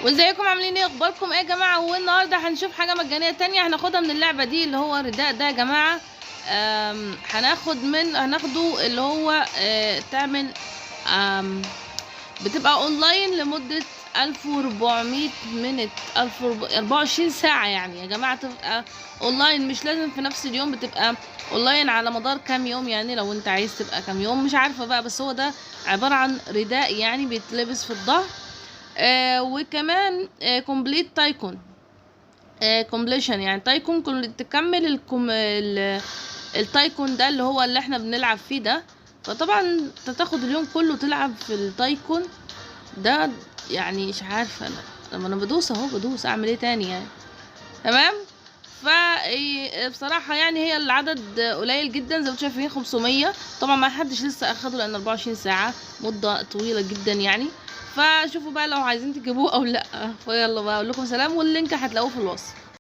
وازيكم عاملين ايه؟ اخباركم ايه يا جماعه؟ والنهارده هنشوف حاجه مجانيه تانية هناخدها من اللعبه دي، اللي هو الرداء ده يا جماعه. هناخده اللي هو تعمل بتبقى اونلاين لمده 1400 منت 24 ساعه يعني يا جماعه. تبقى اونلاين، مش لازم في نفس اليوم، بتبقى اونلاين على مدار كام يوم يعني. لو انت عايز تبقى كام يوم مش عارفه بقى، بس هو ده عباره عن رداء يعني بيتلبس في الظهر. وكمان كومبليت تايكون، كومبليشن يعني تايكون، تكمل التايكون ده اللي هو اللي احنا بنلعب فيه ده. فطبعا انت تاخد اليوم كله تلعب في التايكون ده يعني. مش عارفه انا لما انا بدوس اهو، بدوس اعمل ايه تاني يعني؟ تمام. بصراحة يعني هي العدد قليل جدا زي ما انتم شايفين، 500. طبعا ما حدش لسه اخده لان 24 ساعة مدة طويلة جدا يعني. فشوفوا بقى لو عايزين تجيبوه او لا. فيلا بقى اقول لكم سلام، واللينك هتلاقوه في الوصف.